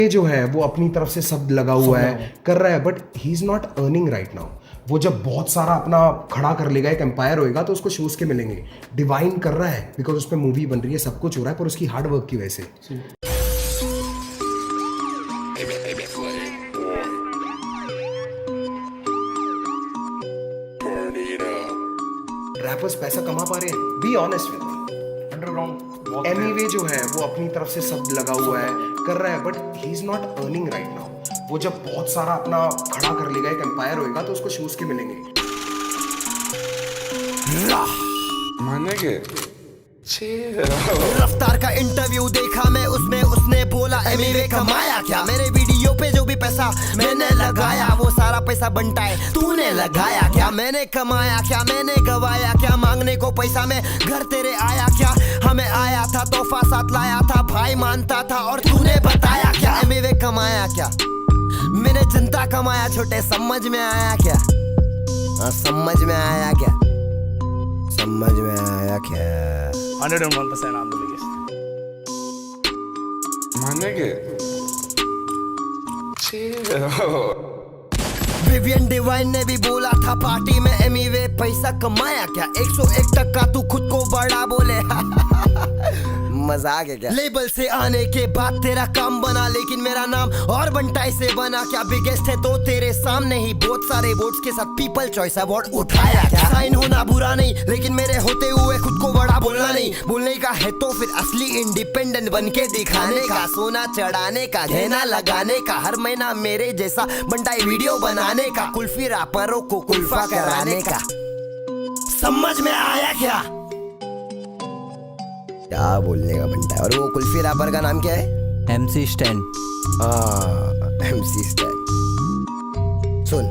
ये जो है वो अपनी तरफ से सब लगा हुआ है, कर रहा है, but he is not earning right now. वो जब बहुत सारा अपना खड़ा कर लेगा, एक एम्पायर होएगा, तो उसको शोज के मिलेंगे। डिवाइन कर रहा है बिकॉज उस पर मूवी बन रही है, सब कुछ हो रहा है, पर उसकी हार्ड वर्क की वजह से। रैपर्स पैसा कमा पा रहे हैं, be honest with me. Underground anyway जो है वो अपनी तरफ से सब लगा हुआ है, कर रहा है, but he is not earning right now. वो जब बहुत सारा अपना खड़ा कर लेगा, एक एम्पायर होएगा, तो उसको शूज के मिलेंगे। मानेंगे रफ्तार का इंटरव्यू देखा मैं, उसमें उसने बोला एमिवे कमाया क्या। मेरे वीडियो पे जो भी पैसा मैंने लगाया, वो सारा पैसा बंटा है तूने लगाया क्या। मैंने कमाया क्या, मैंने गवाया क्या, मांगने को पैसा में घर तेरे आया क्या। हमें आया था तोहफा साथ लाया था, भाई मानता था और तूने बताया क्या। एमिवे कमाया क्या, मैंने जनता कमाया छोटे, समझ में आया क्या। हाँ समझ में आया क्या, समझ में आया क्या। 101% I'm the biggest. मानेंगे विवियन डिवाइन ने भी बोला था पार्टी में, एमिवे पैसा कमाया क्या। 101% तू खुद को बड़ा बोले मजाक है क्या। लेबल से आने के बाद तेरा काम बना, लेकिन मेरा नाम और बंटाई से बना क्या। बिगेस्ट है तो तेरे सामने ही बहुत सारे वोट्स के साथ पीपल चॉइस अवार्ड उठाया क्या। साइन होना बुरा नहीं, लेकिन मेरे होते हुए खुद को बड़ा बोलना नहीं। बोलने का है तो फिर असली इंडिपेंडेंट बन के दिखाने का। सोना चढ़ाने का, गहना लगाने का, हर महीना मेरे जैसा बंटाई वीडियो बनाने का। कुल्फी रैपरों को कुल्फा कराने का। समझ में आया क्या, क्या बोलने का बनता है। और वो कुल्फी रैपर का नाम क्या है? MC Stan। MC Stan। सुन,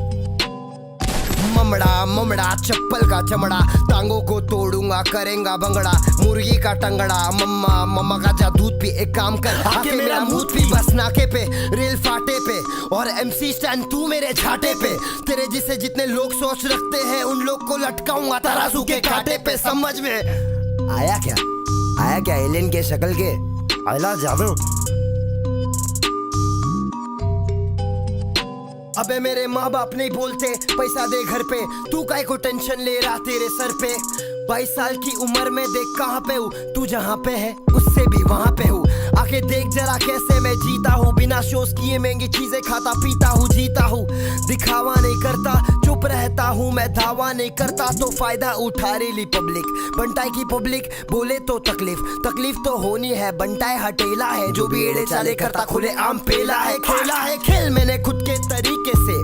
ममड़ा ममड़ा चप्पल का चमड़ा, टांगों को तोड़ूंगा करेंगा भंगड़ा। मुर्गी का टंगड़ा, मम्मा मम्मा का जा दूध पी। एक काम कर आके मेरा मुंह पी, बस नाके पे रेल फाटे पे। और MC Stan तू मेरे छाटे पे। तेरे जिसे जितने लोग सोच रखते हैं, उन लोग को लटकाऊंगा तराजू के कांटे पे। समझ में आया क्या, आया क्या। एलियन के शक्ल के आला जादू। अबे मेरे माँ बाप नहीं बोलते पैसा दे घर पे, तू काहे को टेंशन ले रहा तेरे सर पे। 22 साल की उम्र में देख कहाँ पे हूँ, तू जहाँ पे है उससे भी वहाँ पे हूँ। आके देख जरा कैसे मैं जीता हूँ, बिना शोज किए महंगी चीजें खाता पीता हूँ, जीता हूँ। दिखावा नहीं करता, चुप रहता हूँ मैं, दावा नहीं करता तो फायदा उठा रही पब्लिक। बंटाई की पब्लिक बोले तो तकलीफ, तकलीफ तो होनी है। बंटाई हटेला है, जो भी एड़े चाले करता खुले आम पेला है। खेला है खेल मैंने खुद के तरीके से,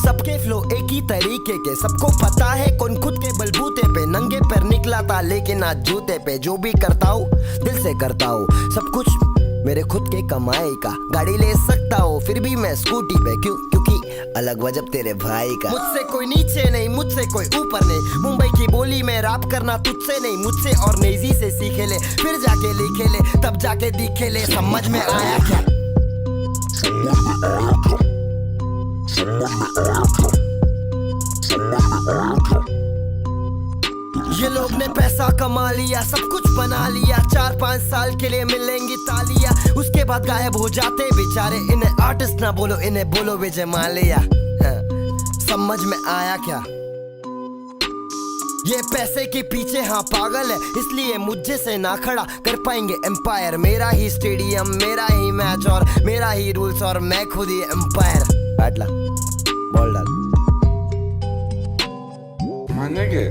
सबके फ्लो एक ही तरीके के। सबको पता है कौन खुद के बलबूते पे नंगे पैर निकला था, लेकिन आज जूते पे। जो भी करता हूँ दिल से करता हूँ, सब कुछ मेरे खुद के कमाई का। गाड़ी ले सकता हूँ फिर भी मैं स्कूटी पे, क्यों? क्योंकि अलग वजब तेरे भाई का। मुझसे कोई नीचे नहीं, मुझसे कोई ऊपर नहीं। मुंबई की बोली में रैप करना तुझसे नहीं, मुझसे और नेजी से सीखे ले, फिर जाके लिखे ले, तब जाके दिखे ले। समझ में आया क्या, ये लोग ने पैसा कमा लिया, सब कुछ बना लिया। 4-5 साल के लिए मिलेंगी तालियां, उसके बाद गायब हो जाते बेचारे। इन्हें आर्टिस्ट ना बोलो, इन्हें बोलो विजय माल्या। समझ में आया क्या, ये पैसे के पीछे हाँ पागल है, इसलिए मुझे से ना खड़ा कर पाएंगे एम्पायर। मेरा ही स्टेडियम, मेरा ही मैच और मेरा ही रूल्स, और मैं खुद ही एम्पायर। बैठ ला, बॉल डाल। मानेंगे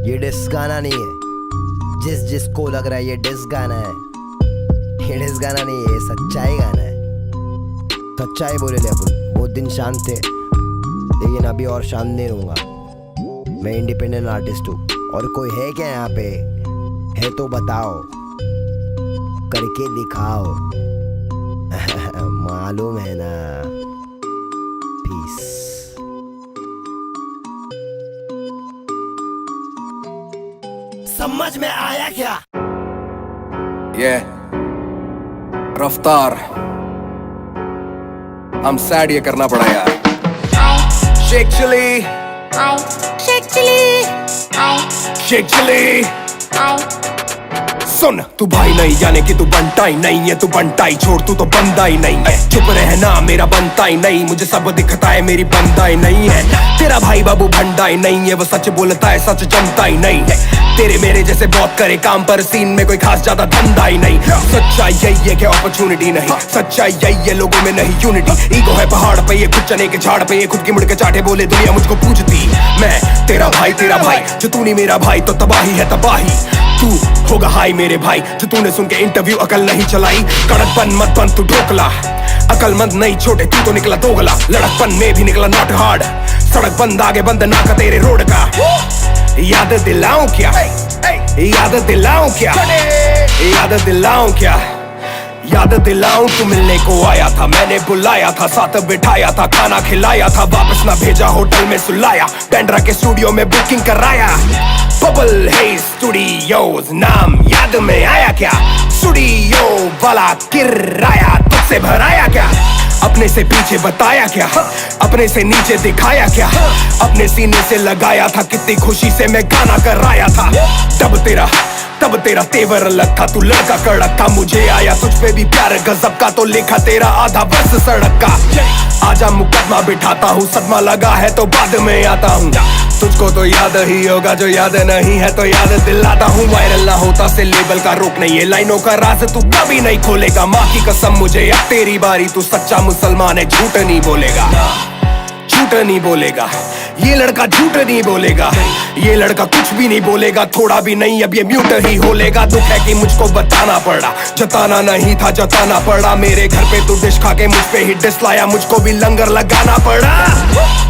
ये डिस गाना नहीं है, जिस जिसको लग रहा है ये डिस गाना है। ये डिस गाना नहीं है, ये सच्चाई गाना है। सच्चाई बोले ले अपन। बहुत दिन शांत थे, लेकिन अभी और शांत नहीं रहूंगा। मैं इंडिपेंडेंट आर्टिस्ट हूँ, और कोई है क्या यहाँ पे? है तो बताओ, करके दिखाओ। मालूम है ना। पीस। समझ में आया क्या? ये रफ्तार, हम सैड ये करना पड़ा यार। शेख चिली, शेख चिली, शेख चिली, सुन तू भाई नहीं यानी कि तू बनता ही नहीं है, तू बनता ही छोड़, तू तो बंदा ही नहीं है। चुप रहना मेरा बनता ही नहीं, मुझे सब दिखता है मेरी बंदा ही नहीं है। तेरा भाई बाबू भंडा ही नहीं है, वो सच बोलता है सच जमता ही नहीं है। तेरे मेरे जैसे बहुत करे काम पर सीन में कोई खास ज्यादा धंधा ही नहीं। सच्चाई यही है कि अपॉर्चुनिटी नहीं, सच्चाई यही है लोगों में नहीं यूनिटी। ईगो है पहाड़ पे ये खुद चने के झाड़ पे ये खुद की मुड़ के चाटे बोले दुनिया मुझको पूछती। मैं तेरा भाई जो तू नहीं मेरा भाई तो तबाही है तबाही। तू होगा हाई मेरे भाई जो तूने सुन के इंटरव्यू अकल नहीं चलाई। कड़कपन मत बन तू ढोकला, अकलमंद नहीं छोटे तू तो निकला दोगला। लड़कपन में भी निकला नॉट हार्ड, सड़क बंद आगे बंद ना का तेरे रोड का। याद दिलाऊं क्या, याद दिलाऊं क्या, याद दिलाऊं क्या, याद दिलाऊं तू मिलने को आया था, मैंने बुलाया था, साथ बिठाया था, खाना खिलाया था, वापस ना भेजा होटल में सुलाया, बैंड्रा के स्टूडियो में बुकिंग कराया। बबल है स्टूडियोज नाम याद में आया क्या, स्टूडियो वाला किराया तुझसे भराया क्या, अपने से पीछे बताया क्या, अपने से नीचे दिखाया क्या, अपने सीने से लगाया था, कितनी खुशी से मैं गाना कराया था। तब तेरा तेवर अलग था, तू लड़का कड़क था, मुझे आया तुझ पे भी प्यार गजब का, तो लिखा तेरा आधा वर्ष सड़क का। आजा मुकदमा बिठाता हूँ, सदमा लगा है तो बाद में आता हूँ। तुझको तो याद ही होगा, जो याद नहीं है तो याद दिलाता हूँ। वायरल ना होता से लेबल का रोक नहीं है, लाइनों का राज तू कभी नहीं खोलेगा। माँ की कसम मुझे अब तेरी बारी, तू सच्चा मुसलमान है, झूठ नहीं बोलेगा, झूठ नहीं बोलेगा। ये लड़का झूठ नहीं बोलेगा, ये लड़का कुछ भी नहीं बोलेगा, थोड़ा भी नहीं, अब ये म्यूट ही होलेगा। दुख है कि मुझको बताना पड़ा, जताना नहीं था जताना पड़ा। मेरे घर पे तू डिश खा के मुझ पे ही डिस लाया, मुझको भी लंगर लगाना पड़ा।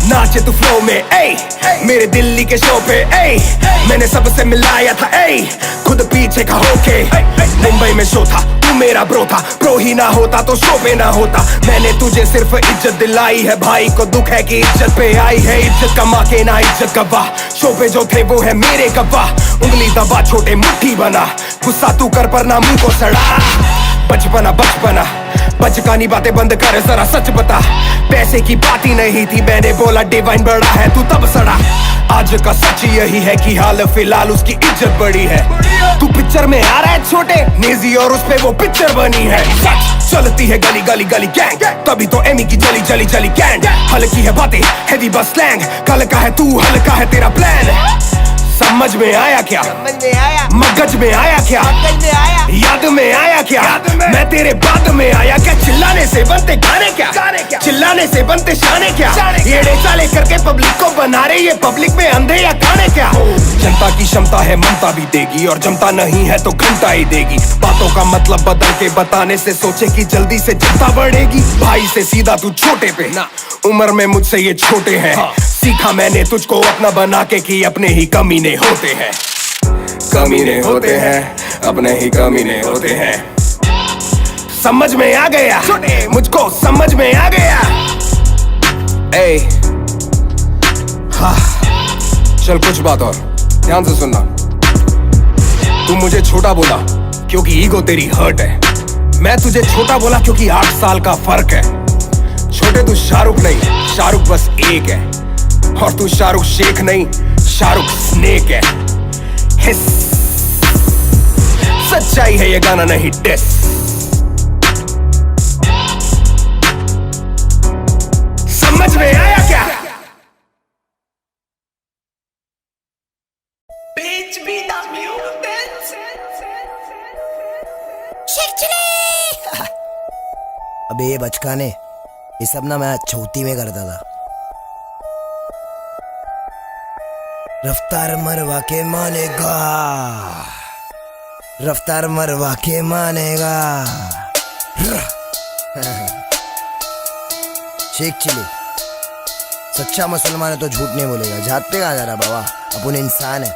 नाचे तू फ्लो में मेरे दिल्ली के शो पे मैंने सबसे मिलाया था खुद पीछे का होके। मुंबई में शो था, तू मेरा ब्रो था, प्रो ही ना होता तो शो पे ना होता। मैंने तुझे सिर्फ इज्जत दिलाई है, भाई को दुख है कि इज्जत पे आई है। इज्जत कमा के ना इज्जत गवाह, शो पे जो थे वो है मेरे गवाह। उंगली दबा छोटे मुट्ठी बना, गुस्सा तू कर पर ना मुंह को सड़ा। बचपना बचकानी बातें बंद कर, जरा सच बता। पैसे की बात ही नहीं थी, मैंने बोला डिवाइन बड़ा है, तू तब सड़ा। आज का सच यही है कि हाल फिलहाल उसकी इज्जत बड़ी है। तू पिक्चर में आ रहा है छोटे नेजी और उस पे वो पिक्चर बनी है। सच चलती है गली गली गली गैंग, तभी तो एमी की जली जली जली कैंड। हल्की है बातें हैवी बस स्लैंग, कल का है तू हल्का है तेरा प्लान। समझ में आया क्या, मगज में आया क्या, याद में आया क्या, मैं तेरे बाद में आया क्या। चिल्लाने से बनते गाने क्या, चिल्लाने से बनते शाने क्या। येड़े चाले करके पब्लिक को बना रहे, ये पब्लिक में अंधे या काने क्या। जनता की क्षमता है ममता भी देगी, और जमता नहीं है तो घंटा ही देगी। बातों का मतलब बदल के बताने से सोचे कि जल्दी से जनता बढ़ेगी। भाई से सीधा तू छोटे पे ना, उम्र में मुझसे ये छोटे हैं। सीखा मैंने तुझको अपना बना के कि अपने ही कमीने होते हैं, कमीने होते हैं, अपने ही कमीने होते हैं। समझ में आ गया, मुझको समझ में आ गया। हाँ चल कुछ बात और ध्यान से सुनना। तू मुझे छोटा बोला क्योंकि ईगो तेरी हर्ट है, मैं तुझे छोटा बोला क्योंकि 8 साल का फर्क है। छोटे तू शाहरुख नहीं, शाहरुख बस एक है, और तू शाहरुख शेख नहीं, शाहरुख स्नेक है। हिस सच्चाई है ये गाना नहीं डिस। समझ में आया क्या। अबे ये बचकाने, ये सब ना मैं छोटी में करता था। रफ्तार मरवा के मानेगा, रफ्तार मरवा के मानेगा। शेख चिली सच्चा मुसलमान है तो झूठ नहीं बोलेगा। जात पे कहाँ जा रहा बाबा, अपन इंसान है।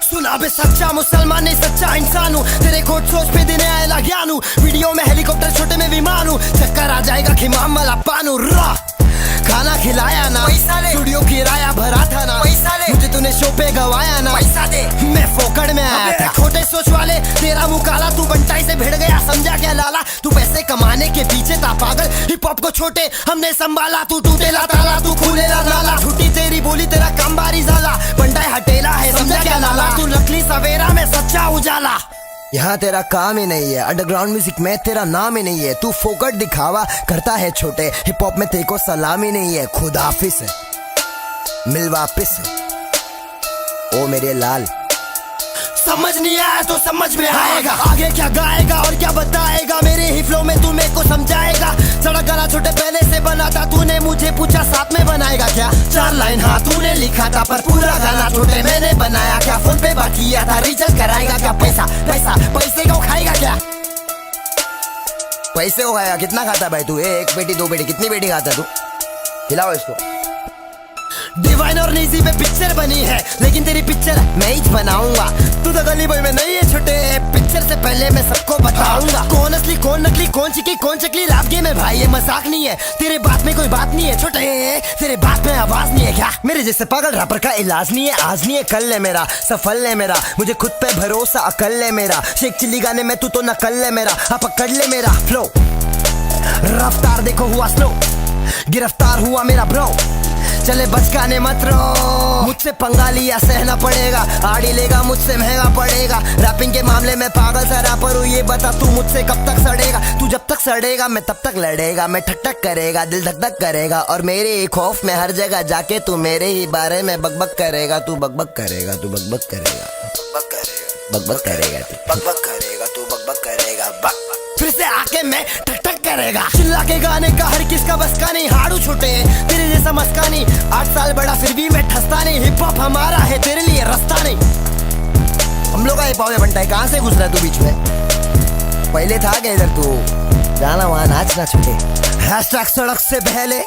सुना बे सच्चा मुसलमान नहीं सच्चा इंसान हूँ, तेरे कोट सोच पे देने आएला ज्ञान हूँ। वीडियो में हेलीकॉप्टर छोटे में विमान हूँ, चक्कर आ जाएगा कि मामला पानू। खाना खिलाया ना, स्टूडियो किराया भरा था ना, मुझे तूने शो पे गवाया ना, पैसा दे। मैं फोकड़ में आया था, छोटे सोच वाले तेरा मुंह काला, तू बंटाई से भिड़ गया समझा क्या लाला। तू पैसे कमाने के पीछे था पागल, हिप हॉप को छोटे हमने संभाला। तू टूटेला ताला, तू खुलेला नाला, छुट्टी तेरी बोली तेरा कम बारी जाला। बंटाई हटेला है समझा क्या लाला, तू नकली सवेरा में सच्चा उजाला। यहाँ तेरा काम ही नहीं है, अंडरग्राउंड म्यूजिक में तेरा नाम ही नहीं है, तू फोकट दिखावा करता है छोटे, हिप हॉप में तेरे को सलाम ही नहीं है, खुद हाफिज है, मिल वापिस है ओ मेरे लाल। समझ नहीं आया तो समझ में आएगा, आगे क्या गाएगा और क्या बताएगा, मेरे ही फ्लो में तू मेरे को समझाएगा। सड़क गाना छोटे पहले से बना था, तूने मुझे पूछा साथ में बनाएगा क्या, 4 लाइन हाँ तूने लिखा था पर पूरा गाना छोटे मैंने बनाया क्या, फोन पे बात किया था रिचार्ज कराएगा क्या, पैसा पैसा पैसे को खाएगा क्या, पैसे को खाएगा। कितना खाता भाई तू, 1 बेटी 2 बेटी कितनी बेटी खाता तू, खिलाओ इसको। डिवाइन और नीजी पे पिक्चर बनी है, लेकिन तेरी पिक्चर मैं ही बनाऊंगा, तू तो गली बॉय में नहीं है छोटे, पिक्चर से पहले मैं सबको बताऊंगा, कौन असली कौन नकली कौन चिकी कौन चकली, रात गेम है भाई ये मजाक नहीं है, तेरे बात में कोई बात नहीं है छोटे, तेरे बात में आवाज नहीं है क्या, मेरे जैसे पागल रैपर का इलाज नहीं है, आज नहीं है कल है मेरा, सफल है मेरा, मुझे खुद पे भरोसा अकल है मेरा, शेख चिल्ली गाने में तू तो नकल है मेरा, हाँ पकड़ ले मेरा फ्लो, रफ्तार देखो हुआ स्लो, गिरफ्तार हुआ मेरा ब्रो, चले बचकाने मत रो, मुझसे पंगा लिया सहना पड़ेगा, आड़ी लेगा मुझसे महंगा पड़ेगा, रैपिंग के मामले में पागल सा रैपर हूँ, ये बता तू मुझसे कब तक सड़ेगा, तू जब तक सड़ेगा मैं तब तक लड़ेगा, मैं ठक ठक करेगा दिल धक धक करेगा, और मेरे ही खौफ में हर जगह जाके तू मेरे ही बारे में बकबक करेगा, तू बकबक करेगा, तू बकबक करेगा, बकबक करेगा, बकबक करेगा तू बकबक करेगा, फिर से आके मैं ठक ठक करेगा, चिल्ला के गाने का हर किसका बस का नहीं, हाड़ू छोटे तेरे जैसा मस्का नहीं, 8 साल बड़ा फिर भी मैं ठसता नहीं, हिप हॉप हमारा है तेरे लिए रास्ता नहीं, हम लोग का हिप हॉप है बनता है, कहाँ से गुजरा तू बीच में, पहले था क्या इधर तू, जाना वहाँ नाचना छोटे, हैशटैग सड़क से पहले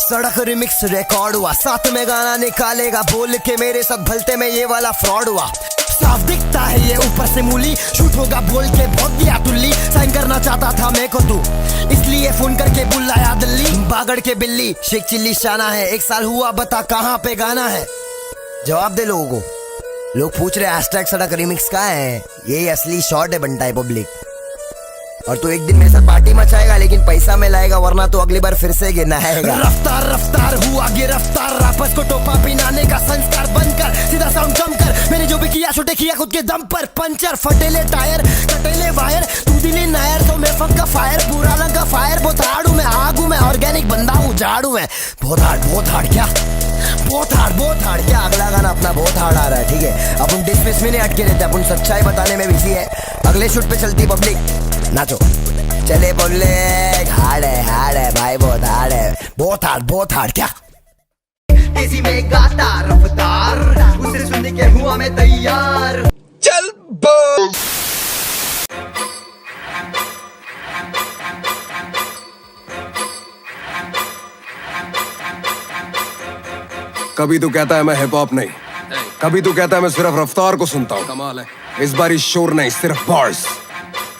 सड़क रिमिक्स रिकॉर्ड हुआ, साथ में गाना निकालेगा बोल के मेरे साथ भलते में ये वाला फ्रॉड हुआ, साफ दिखता है ये ऊपर से मूली, शूट होगा बोल के बहुत दिया तुल्ली, साइन करना चाहता था मेरे को तू, इसलिए फोन करके बुलाया दिल्ली, बागड़ के बिल्ली शेख चिल्ली शाना है, 1 साल हुआ बता कहाँ पे गाना है, जवाब दे लोगों को, लोग पूछ रहे हैशटैग सड़क रिमिक्स का है, यही असली शॉट है बनता है पब्लिक, और तू एक दिन मेरे साथ पार्टी मचाएगा लेकिन पैसा में लाएगा, वरना तो अगली बार फिर से गिरना है। रफ्तार रफ्तार हुआ गिरफ्तार, रापस को टोपा पिनाने का संस्कार बंद कर, सीधा साउंड कम कर, मैंने जो भी किया छोटे किया खुद के दम पर, पंचर फटेले टायर कटेले वायर, तू दिली नायर तो मैं फंक का फायर, पूरा रंग का फायर, बहुत हार्ड हूँ मैं, आग हूँ मैं, ऑर्गेनिक बंदा हूँ, झाड़ू मैं, बहुत हार्ड क्या, बहुत हार्ड क्या, अगला गाना अपना बहुत हार्ड आ रहा है, ठीक है अपन डिस्मिस में नहीं अटके रहते, अपन सच्चाई बताने में बिजी है, अगले शूट पे चलती पब्लिक नाचो, चले पब्लिक, हार्ड है भाई, बहुत हार्ड क्या, तेजी में गाता रफ्तार, उसे सुनने के हुआ मैं तैयार, चल बो कभी तू कहता है मैं हिप हॉप नहीं, कभी तू कहता है मैं सिर्फ रफ्तार को सुनता हूँ, कमाल है इस बार शोर नहीं सिर्फ बार्स,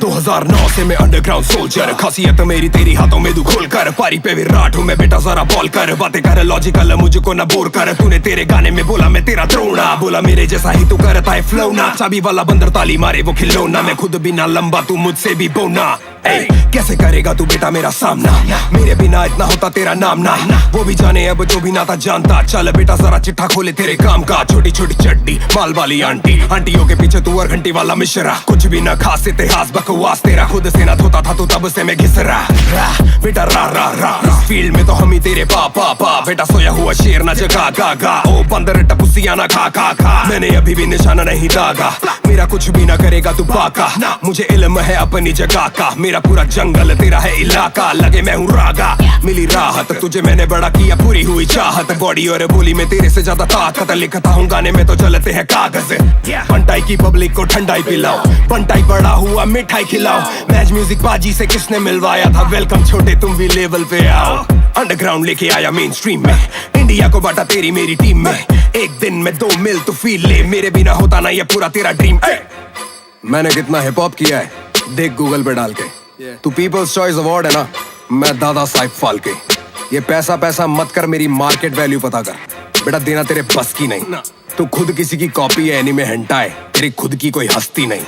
2009 से मैं अंडरग्राउंड सोल्जर, खासियत मेरी तेरी हाथों में तू खोल कर, पारी पे विराट हूँ मैं बेटा जरा बॉल कर, बातें कर लॉजिकल मुझको ना बोर कर, तूने तेरे गाने में बोला मैं तेरा द्रोणा, बोला मेरे जैसा ही तू करता है फ्लो ना, चाबी वाला बंदर ताली मारे वो खिलौना, मैं खुद भी ना लंबा तू मुझसे भी बोना, कैसे करेगा तू बेटा मेरा सामना, मेरे बिना इतना होता तेरा नाम ना, वो भी जाने अब जो भी ना था जानता, चल बेटा जरा चिट्ठा खोले तेरे काम का, छोटी छोटी चड्डी बाल वाली आंटियों के पीछे तू और घंटी वाला मिश्रा, कुछ भी ना खास इतिहास बकवास तेरा, खुद से ना धोता था तू तब से मैं घिस रहा, बेटा रा इस फील्ड में तो हम ही तेरे पा बेटा सोया हुआ शेर ना जगा गा, ओ बंदर टपुसिया ना खा, मैंने अभी भी निशाना नहीं दागा, मेरा कुछ भी ना करेगा तू बाका, मुझे इल्म है अपनी जगह का, मेरा पूरा जंगल तेरा है इलाका, लगे मैं हूँ रागा, मिली राहत तुझे मैंने बड़ा किया, पूरी हुई चाहत, बॉडी और बोली में तेरे से ज्यादा ताकत, लिखता हूँ गाने में तो चलते हैं कागज, पंटाई की पब्लिक को ठंडाई पिलाओ, पंटाई बड़ा हुआ मिठाई खिलाओ, मैच म्यूजिक बाजी से किसने मिलवाया था, वेलकम छोटे तुम भी लेवल पे आओ, अंडरग्राउंड लेके आया मेन स्ट्रीम में, इंडिया को बांटा तेरी मेरी टीम में, एक दिन में 2 मिल तू फील ले, मेरे बिना होता ना ये पूरा तेरा ड्रीम, मैंने कितना हिप हॉप किया है देख गूगल पे डाल के, तू पीपल्स चॉइस अवार्ड है ना, मैं दादा साहिब फाल्के, ये पैसा मत कर, मेरी मार्केट वैल्यू पता कर, बेटा देना तेरे बस की नहीं, तू खुद किसी की कॉपी है एनीमे हेंटा है, तेरी खुद की कोई हस्ती नहीं,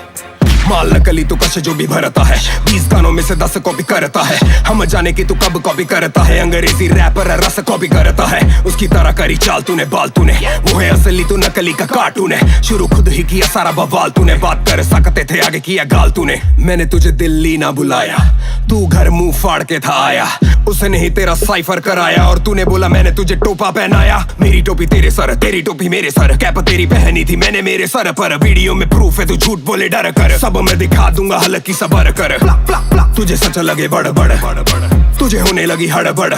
माल नकली तो कश जो भी भरता है, 20 गानों में से 10 कॉपी करता है। हम जाने की तू कब कॉपी करता है, अंग्रेजी रैपर रस कॉपी करता है। उसकी तरह करी चाल तूने बाल तूने, वो है असली तू नकली का कार्टून है। शुरू खुद ही किया सारा बवाल तूने, बात कर सकते थे आगे किया गाल तूने। मैंने तुझे दिल्ली ना बुलाया, तू घर मुंह फाड़ के था आया। उसने ही तेरा साइफर कराया और तूने बोला मैंने तुझे टोपा पहनाया। मेरी टोपी तेरे सर, तेरी टोपी मेरे सर, कैप तेरी पहनी थी मैंने मेरे सर पर। वीडियो में प्रूफ है तू झूठ बोले डर कर, सब मैं दिखा दूंगा हल्की सबर कर। तुझे सच लगे बड़ बड़, तुझे होने लगी हड़बड़।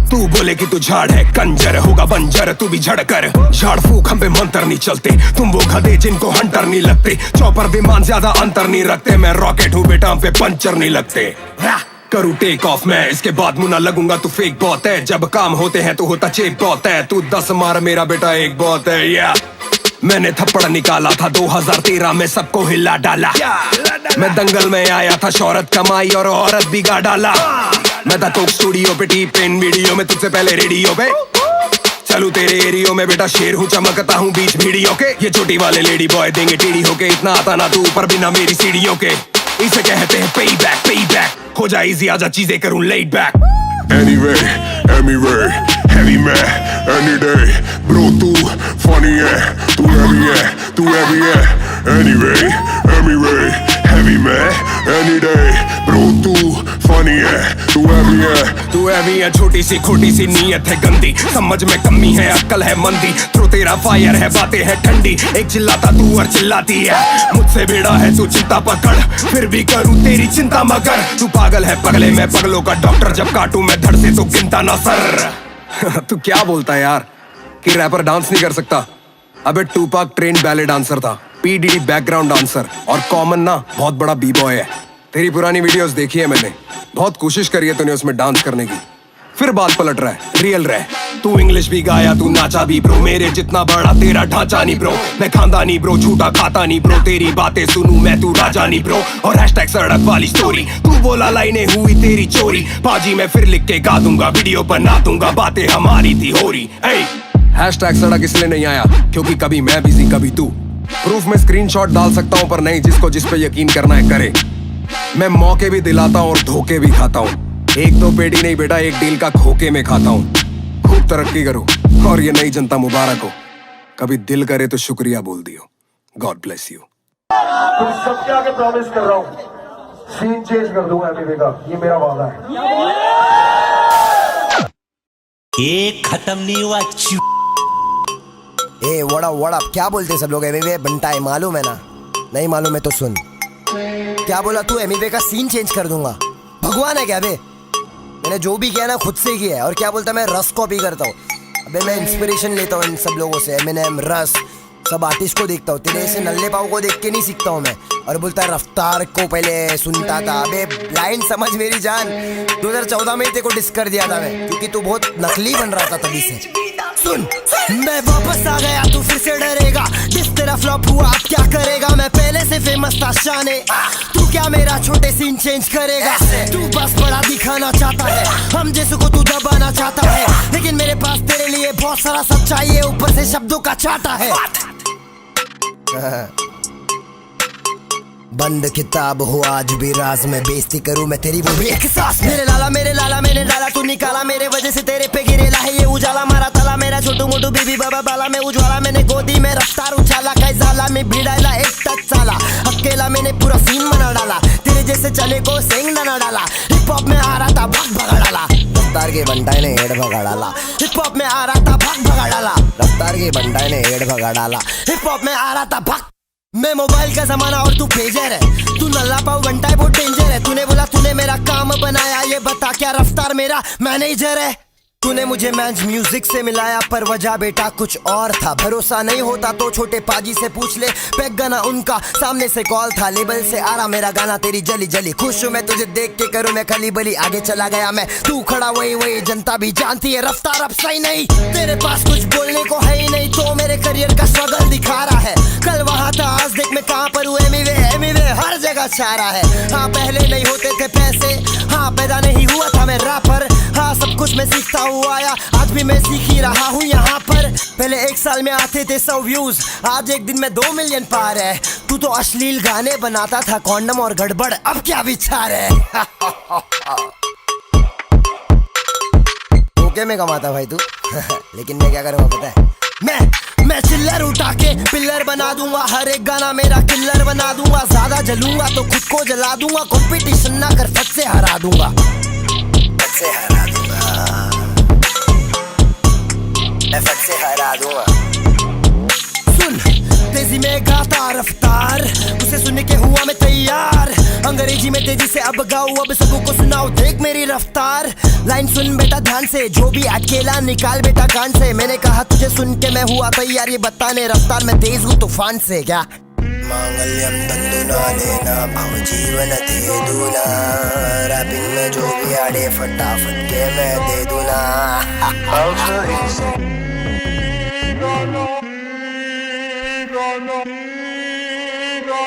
तू बोले कि तू झाड़ है कंजर, होगा बंजर तू भी झड़ कर। झाड़ फूक हम पे मंत्र नहीं चलते, तुम वो गधे जिनको हंटर नहीं लगते। चौपर विमान ज्यादा अंतर नहीं रखते, मैं रॉकेट हूँ बेटा हम पे पंचर नहीं लगते। करूँ टेक ऑफ मैं, इसके बाद मुन्ना लगूंगा तू फेक बहुत है। जब काम होते हैं तो होता चेप बहुत है, तू 10 मार मेरा बेटा एक बहुत है। या मैंने थप्पड़ निकाला था 2013 में, सबको हिला डाला। मैं दंगल में आया था, शोहरत कमाई और औरत बिगा डाला। मैं था कोक स्टूडियो पे, टी पेन वीडियो में, तुझसे पहले रेडियो पे। चलू तेरे एरियो में बेटा शेर हूँ, चमकता हूँ बीच भीड़ियों के। ये छोटी वाले लेडी बॉय देंगे टेढ़ी होके, इतना आता ना तू ऊपर बिना मेरी सीढ़ियों के। इसे कहते हैं पे बैक, हो जाए इजी आजा चीजें करूँ laid back। Anyway, anyway, heavy man, any day, bro तू funny है, तू heavy है, तू heavy है। Anyway, anyway, heavy man, any day, bro तू funny है, तू heavy है, तू heavy है। छोटी सी खोटी सी नीयत है गंदी, समझ में कमी है अक्ल है मंदी। थ्रो तेरा फायर है बातें है ठंडी, एक चिल्लाता तू और चिल्लाती है। मुझसे बेड़ा है तू चिंता पकड़, फिर भी करूँ तेरी चिंता मगर। तू पागल है पगले मैं पगलों का डॉक्टर, जब काटूं मैं धड़ से तो गिनता ना सर। तू क्या बोलता है यार कि रैपर डांस नहीं कर सकता? अबे टूपाक ट्रेन बैले डांसर था, पीडीडी बैकग्राउंड डांसर, और कॉमन ना बहुत बड़ा बी बॉय है। तेरी पुरानी वीडियोस देखी है मैंने, बहुत कोशिश करी है तूने उसमें डांस करने की, फिर बात पलट रहा है। रियल रह, तू इंग्लिश भी गाया तू नाचा भी ब्रो, मेरे जितना बड़ा तेरा ढांचा नहीं ब्रो। मैं खानदानी ब्रो, झूठा खाता नहीं ब्रो, तेरी बातें सुनूं मैं तू राजा नहीं ब्रो। और हैशटैग सड़क वाली स्टोरी, तू बोला लाइनें हुई तेरी चोरी। पाजी मैं फिर लिख के गा दूंगा, वीडियो बना दूंगा, बातें हमारी थी हो रही। हैशटैग सड़क इसलिए नहीं आया क्योंकि कभी मैं बिजी कभी तू। प्रूफ में स्क्रीनशॉट डाल सकता हूँ पर नहीं जिसको जिस पे यकीन करना है करे। मैं मौके भी दिलाता हूँ और धोखे भी खाता हूँ, एक दो पेटी नहीं बेटा एक डील का खोके में खाता हूँ। खूब तरक्की करो और ये नई जनता मुबारक हो, कभी दिल करे तो शुक्रिया बोल दियो। God bless you. तुम सबके आगे प्रॉमिस कर रहा हूँ, सीन चेंज कर दूंगा एमवी का, ये मेरा वादा है। ये खत्म नहीं हुआ। ए वड़ा क्या बोलते सब लोग? एमवे बनता है मालूम है ना? नहीं मालूम है तो सुन। क्या बोला तू? एमवे का सीन चेंज कर दूंगा? भगवान है क्या बे? मैंने जो भी किया ना खुद से किया है। और क्या बोलता मैं रस कॉपी करता हूँ? अबे मैं इंस्पिरेशन लेता हूँ इन सब लोगों से, एमिनेम, रस, सब आर्टिस्ट को देखता हूँ। तेरे ऐसे नल्ले पाव को देख के नहीं सीखता हूँ मैं। और बोलता है रफ्तार को पहले सुनता था। अबे लाइन समझ मेरी जान, 2014 में तेरे को डिस कर दिया था मैं, क्योंकि तू बहुत नकली बन रहा था तभी से। सुन मैं वापस आ गया, तू फिर से डरेगा। जिस तेरा फ्लॉप हुआ अब क्या करेगा? मैं पहले से फेमस था शाने, तू क्या मेरा छोटे सीन चेंज करेगा? तू बस बड़ा दिखाना चाहता है, हम जैसे को तू दबाना चाहता है। लेकिन मेरे पास तेरे लिए बहुत सारा सब चाहिए, ऊपर से शब्दों का चाटा है। बंद किताब हो आज भी राज में, बेइज्जती करूं मैं तेरी वो भी एक सांस। मेरे लाला मैंने डाला तू निकाला, मेरे वजह से तेरे पे गिरेला है ये उजाला। मारा ताला मेरा छोटू मोटू बीबी बाबा बाला में उज्वाला। मैंने गोदी में रफ्तार उछाला, कैजाला में भिड़ाला एक टच साला। अकेला मैंने पूरा सीन बना डाला, तेरे जैसे चले को सेंग ना डाला। हिप हॉप में आ रहा था भाग भगा डाला, रफ्तार के बंटाई ने हेड भगा डाला। हिप हॉप में आ रहा था भाग भगा डाला, रफ्तार के बंटाई ने हेड भगा डाला। हिप हॉप में आ रहा था भाग। मैं मोबाइल का जमाना और तू पेजर है, तू नल्ला पाव बनता है बहुत डेंजर है। तूने बोला तूने मेरा काम बनाया, ये बता क्या रफ्तार मेरा मैनेजर है? तूने मुझे मैच म्यूजिक से मिलाया पर वजह बेटा कुछ और था। भरोसा नहीं होता तो छोटे पाजी से पूछ ले, पैक गाना उनका सामने से कॉल था। लेबल से आ रहा मेरा गाना तेरी जली जली, खुश हूँ मैं तुझे देख के करूँ मैं खली बली। आगे चला गया मैं, तू खड़ा वही जनता भी जानती है रफ्तार अब सही नहीं। तेरे पास कुछ बोलने को है ही नहीं, तो मेरे करियर का स्ट्रगल दिखा रहा है। कल वहाँ था आज देख मैं कहाँ पर हूँ, एमिवे हर जगह छा रहा है। हाँ पहले नहीं होते थे पैसे, हाँ पैदा नहीं हुआ था मैं रैपर, हाँ सब कुछ मैं सीखता हूँ आया, आज भी मैं सीख ही रहा हूँ यहाँ पर। पहले 1 साल में आते थे 100 व्यूज, आज एक दिन में 2 मिलियन पार है। तू तो अश्लील गाने बनाता था, कॉन्डम और गड़बड़, अब क्या विचार है? ओके में कमाता भाई तू लेकिन मैं क्या करूँगा पता है? मैं चिल्लर उठा के पिल्लर बना दूंगा, हर एक गाना मेरा किल्लर बना दूंगा। ज्यादा जलूंगा तो खुद को जला दूंगा, कंपटीशन ना कर फट से हरा दूंगा, फट से हरा दूंगा, मैं फट से हरा दूंगा। सुन तेजी में गाता रफ्तार, उसे सुनने के हुआ मैं तैयार। अंग्रेजी में तेजी से अब गाऊं, अब सबको सुनाओ देख मेरी रफ्तार। लाइन सुन बेटा ध्यान से, जो भी अकेला निकाल बेटा कान से। मैंने कहा तुझे सुन के मैं हुआ तैयार, ये बताने रफ्तार में तेज हूँ तूफान से। क्या मांगल्यम तंदुना लेना भव जीवन दे दूना, रैपिंग में जो भी आड़े फटाफट के मैं दे दूना।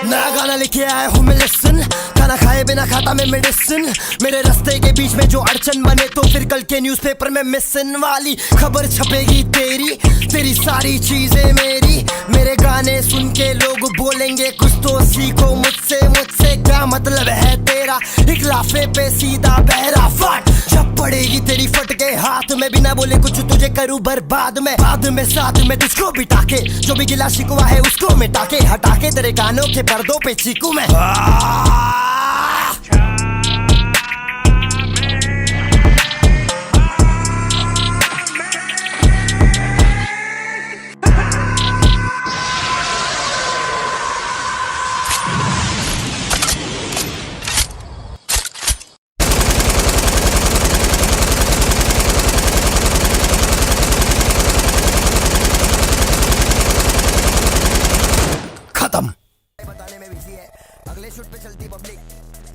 नया गाना लेके आया हूँ मैं लिसन, खाना खाए बिना खाता मैं मेडिसिन। मेरे रास्ते के बीच में जो अड़चन बने तो फिर कल के न्यूज़पेपर में मिसन वाली खबर छपेगी तेरी, तेरी सारी चीजें मेरी। मेरे गाने सुन के लोग बोलेंगे कुछ तो सीखो मुझसे, मुझसे क्या मतलब है तेरा? एक लाफे पे सीधा बहरा फट, जब पड़ेगी तेरी फट के हाथ में, बिना बोले कुछ तुझे करूँ बर्बाद में। बाद में साथ में तुझको बिठा के, जो भी गिला शिकवा है उसको मिटा के, हटा के तेरे कानों के पर्दों पे चीकू मैं। खत्म। बताने में बिजी है, अगले शूट पे चलती पब्लिक,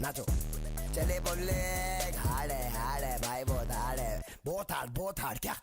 नाचो चले पब्लिक। हार्ड है भाई, बहुत हार्ड है, बहुत हार्ड क्या।